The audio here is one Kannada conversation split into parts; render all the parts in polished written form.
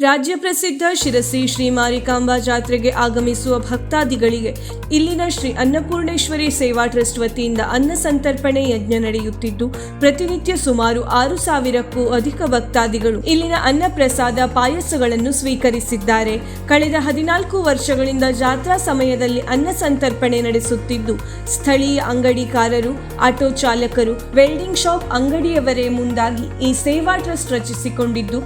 ರಾಜ್ಯ ಪ್ರಸಿದ್ಧ ಶಿರಸಿ ಶ್ರೀ ಮಾರಿಕಾಂಬಾ ಜಾತ್ರೆಗೆ ಆಗಮಿಸುವ ಭಕ್ತಾದಿಗಳಿಗೆ ಇಲ್ಲಿನ ಶ್ರೀ ಅನ್ನಪೂರ್ಣೇಶ್ವರಿ ಸೇವಾ ಟ್ರಸ್ಟ್ ವತಿಯಿಂದ ಅನ್ನ ಸಂತರ್ಪಣೆ ಯಜ್ಞ ನಡೆಯುತ್ತಿದ್ದು ಪ್ರತಿನಿತ್ಯ ಸುಮಾರು 6,000ಕ್ಕೂ ಅಧಿಕ ಭಕ್ತಾದಿಗಳು ಇಲ್ಲಿನ ಅನ್ನ ಪ್ರಸಾದ ಪಾಯಸಗಳನ್ನು ಸ್ವೀಕರಿಸಿದ್ದಾರೆ. ಕಳೆದ 14 ವರ್ಷಗಳಿಂದ ಜಾತ್ರಾ ಸಮಯದಲ್ಲಿ ಅನ್ನ ಸಂತರ್ಪಣೆ ನಡೆಸುತ್ತಿದ್ದು ಸ್ಥಳೀಯ ಅಂಗಡಿಕಾರರು, ಆಟೋ ಚಾಲಕರು, ವೆಲ್ಡಿಂಗ್ ಶಾಪ್ ಅಂಗಡಿಯವರೇ ಮುಂದಾಗಿ ಈ ಸೇವಾ ಟ್ರಸ್ಟ್ ರಚಿಸಿಕೊಂಡಿದ್ದು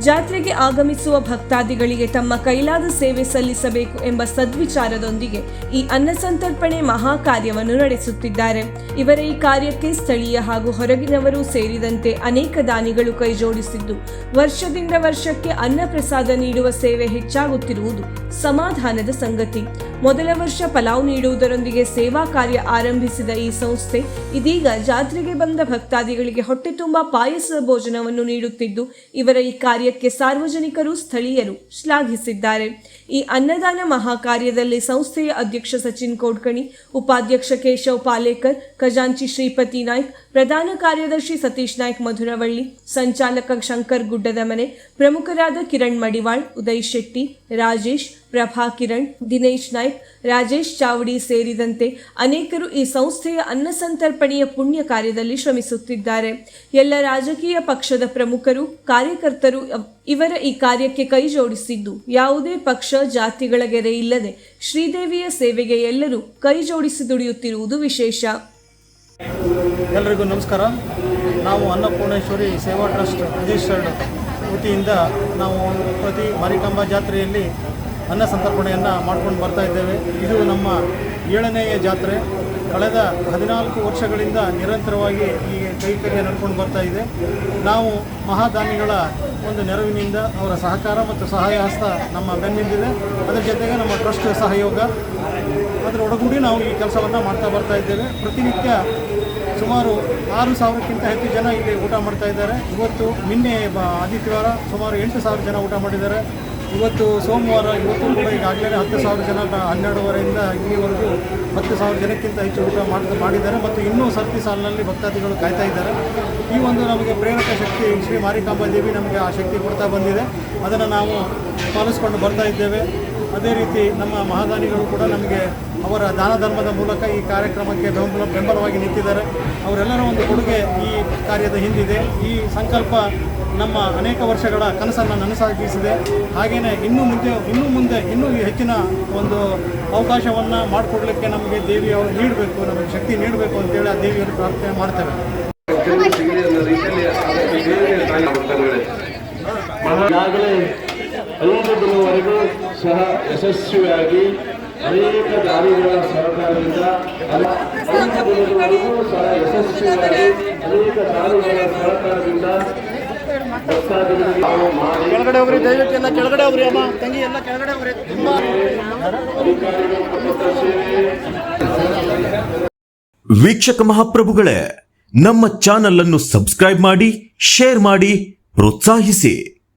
ಜಾತ್ರೆಗೆ ಆಗಮಿಸುವ ಭಕ್ತಾದಿಗಳಿಗೆ ತಮ್ಮ ಕೈಲಾದ ಸೇವೆ ಸಲ್ಲಿಸಬೇಕು ಎಂಬ ಸದ್ವಿಚಾರದೊಂದಿಗೆ ಈ ಅನ್ನ ಸಂತರ್ಪಣೆ ಮಹಾ ಕಾರ್ಯವನ್ನು ನಡೆಸುತ್ತಿದ್ದಾರೆ. ಇವರ ಈ ಕಾರ್ಯಕ್ಕೆ ಸ್ಥಳೀಯ ಹಾಗೂ ಹೊರಗಿನವರು ಸೇರಿದಂತೆ ಅನೇಕ ದಾನಿಗಳು ಕೈಜೋಡಿಸಿದ್ದು ವರ್ಷದಿಂದ ವರ್ಷಕ್ಕೆ ಅನ್ನ ಪ್ರಸಾದ ನೀಡುವ ಸೇವೆ ಹೆಚ್ಚಾಗುತ್ತಿರುವುದು ಸಮಾಧಾನದ ಸಂಗತಿ. ಮೊದಲ ವರ್ಷ ಪಲಾವ್ ನೀಡುವುದರೊಂದಿಗೆ ಸೇವಾ ಕಾರ್ಯ ಆರಂಭಿಸಿದ ಈ ಸಂಸ್ಥೆ ಇದೀಗ ಜಾತ್ರೆಗೆ ಬಂದ ಭಕ್ತಾದಿಗಳಿಗೆ ಹೊಟ್ಟೆ ತುಂಬಾ ಪಾಯಸದ ಭೋಜನವನ್ನು ನೀಡುತ್ತಿದ್ದು ಇವರ ಈ ಕಾರ್ಯಕ್ಕೆ ಸಾರ್ವಜನಿಕರು, ಸ್ಥಳೀಯರು ಶ್ಲಾಘಿಸಿದ್ದಾರೆ. ಈ ಅನ್ನದಾನ ಮಹಾಕಾರ್ಯದಲ್ಲಿ ಸಂಸ್ಥೆಯ ಅಧ್ಯಕ್ಷ ಸಚಿನ್ ಕೋಡ್ಕಣಿ, ಉಪಾಧ್ಯಕ್ಷ ಕೇಶವ್ ಪಾಲೇಕರ್, ಖಜಾಂಚಿ ಶ್ರೀಪತಿ ನಾಯ್ಕ್, ಪ್ರಧಾನ ಕಾರ್ಯದರ್ಶಿ ಸತೀಶ್ ನಾಯ್ಕ್ ಮಧುರವಳ್ಳಿ, ಸಂಚಾಲಕ ಶಂಕರ್ ಗುಡ್ಡದಮನೆ, ಪ್ರಮುಖರಾದ ಕಿರಣ್ ಮಡಿವಾಳ್, ಉದಯ್ ಶೆಟ್ಟಿ, ರಾಜೇಶ್, ಪ್ರಭಾ ಕಿರಣ್, ದಿನೇಶ್ ನಾಯ್ಕ್, ರಾಜೇಶ್ ಚಾವಡಿ ಸೇರಿದಂತೆ ಅನೇಕರು ಈ ಸಂಸ್ಥೆಯ ಅನ್ನ ಸಂತರ್ಪಣೆಯ ಪುಣ್ಯ ಕಾರ್ಯದಲ್ಲಿ ಶ್ರಮಿಸುತ್ತಿದ್ದಾರೆ. ಎಲ್ಲ ರಾಜಕೀಯ ಪಕ್ಷದ ಪ್ರಮುಖರು, ಕಾರ್ಯಕರ್ತರು ಇವರ ಈ ಕಾರ್ಯಕ್ಕೆ ಕೈ ಜೋಡಿಸಿದ್ದು ಯಾವುದೇ ಪಕ್ಷ ಜಾತಿಗಳ ಗೆರೆ ಇಲ್ಲದೆ ಶ್ರೀದೇವಿಯ ಸೇವೆಗೆ ಎಲ್ಲರೂ ಕೈ ಜೋಡಿಸಿ ದುಡಿಯುತ್ತಿರುವುದು ವಿಶೇಷ. ಎಲ್ಲರಿಗೂ ನಮಸ್ಕಾರ. ನಾವು ಅನ್ನಪೂರ್ಣೇಶ್ವರಿ ಸೇವಾ ಟ್ರಸ್ಟ್ ರಿಜಿಸ್ಟರ್ಡ್ ವತಿಯಿಂದ ನಾವು ಪ್ರತಿ ಮಾರಿಕಾಂಬಾ ಜಾತ್ರೆಯಲ್ಲಿ ಅನ್ನ ಸಂತರ್ಪಣೆಯನ್ನು ಮಾಡ್ಕೊಂಡು ಬರ್ತಾ ಇದ್ದೇವೆ. ಇದು ನಮ್ಮ 7ನೆಯ ಜಾತ್ರೆ. ಕಳೆದ 14 ವರ್ಷಗಳಿಂದ ನಿರಂತರವಾಗಿ ಈ ಕೈಕರ್ಯ ನಡ್ಕೊಂಡು ಬರ್ತಾ ಇದೆ. ನಾವು ಮಹಾದಾನಿಗಳ ಒಂದು ನೆರವಿನಿಂದ ಅವರ ಸಹಕಾರ ಮತ್ತು ಸಹಾಯ ಹಸ್ತ ನಮ್ಮ ಬೆನ್ನಿಂದಿದೆ. ಅದರ ಜೊತೆಗೆ ನಮ್ಮ ಟ್ರಸ್ಟ್ ಸಹಯೋಗ, ಅದರ ಒಳಗೂಡಿ ನಾವು ಈ ಕೆಲಸವನ್ನು ಮಾಡ್ತಾ ಬರ್ತಾ ಇದ್ದೇವೆ. ಪ್ರತಿನಿತ್ಯ ಸುಮಾರು 6,000ಕ್ಕಿಂತ ಹೆಚ್ಚು ಜನ ಇಲ್ಲಿ ಊಟ ಮಾಡ್ತಾ ಇದ್ದಾರೆ. ನಿನ್ನೆ ಆದಿತ್ಯವಾರ ಸುಮಾರು 8,000 ಜನ ಊಟ ಮಾಡಿದ್ದಾರೆ. ಇವತ್ತು ಸೋಮವಾರ, ಇವತ್ತು ಕೂಡ ಈಗಾಗಲೇ 10,000 ಜನ 12:30ರಿಂದ ಇಲ್ಲಿವರೆಗೂ 10,000 ಜನಕ್ಕಿಂತ ಹೆಚ್ಚು ಊಟ ಮಾಡಿದ್ದಾರೆ. ಮತ್ತು ಇನ್ನೂ ಸರ್ತಿ ಸಾಲಿನಲ್ಲಿ ಭಕ್ತಾದಿಗಳು ಕಾಯ್ತಾ ಇದ್ದಾರೆ. ಈ ಒಂದು ನಮಗೆ ಪ್ರೇರಕ ಶಕ್ತಿ ಶ್ರೀ ಮಾರಿಕಾಂಬಾ ದೇವಿ ನಮಗೆ ಆ ಶಕ್ತಿ ಕೊಡ್ತಾ ಬಂದಿದೆ. ಅದನ್ನು ನಾವು ಪಾಲಿಸ್ಕೊಂಡು ಬರ್ತಾ ಇದ್ದೇವೆ. ಅದೇ ರೀತಿ ನಮ್ಮ ಮಹಾದಾನಿಗಳು ಕೂಡ ನಮಗೆ ಅವರ ದಾನ ಧರ್ಮದ ಮೂಲಕ ಈ ಕಾರ್ಯಕ್ರಮಕ್ಕೆ ಬೆಂಬಲವಾಗಿ ನಿಂತಿದ್ದಾರೆ. ಅವರೆಲ್ಲರ ಒಂದು ಕೊಡುಗೆ ಈ ಕಾರ್ಯದ ಹಿಂದಿದೆ. ಈ ಸಂಕಲ್ಪ ನಮ್ಮ ಅನೇಕ ವರ್ಷಗಳ ಕನಸನ್ನು ನನಸಾಗಿಸಿದೆ. ಹಾಗೆಯೇ ಇನ್ನೂ ಮುಂದೆ ಹೆಚ್ಚಿನ ಒಂದು ಅವಕಾಶವನ್ನು ಮಾಡಿಕೊಡ್ಲಿಕ್ಕೆ ನಮಗೆ ದೇವಿಯವರು ನೀಡಬೇಕು, ನಮಗೆ ಶಕ್ತಿ ನೀಡಬೇಕು ಅಂತೇಳಿ ಆ ದೇವಿಯವರು ಪ್ರಾರ್ಥನೆ ಮಾಡ್ತೇವೆ. ಈಗಾಗಲೇ 5 ದಿನವರೆಗೂ ಸಹ ಯಶಸ್ವಿಯಾಗಿ ಅನೇಕ ದಾನಿಗಳ ಸಹಕಾರದಿಂದ ಕೆಳಗಡೆ ಹೋಗ್ರಿ, ದಯವಿಟ್ಟು ಎಲ್ಲ ಕೆಳಗಡೆ ಹೋಗ್ರಿ. ಅಮ್ಮ ತಂಗಿ ಎಲ್ಲ ಕೆಳಗಡೆ ಹೋಗ್ರಿ. ವೀಕ್ಷಕ ಮಹಾಪ್ರಭುಗಳೇ, ನಮ್ಮ ಚಾನಲ್ ಅನ್ನು ಸಬ್ಸ್ಕ್ರೈಬ್ ಮಾಡಿ, ಶೇರ್ ಮಾಡಿ, ಪ್ರೋತ್ಸಾಹಿಸಿ.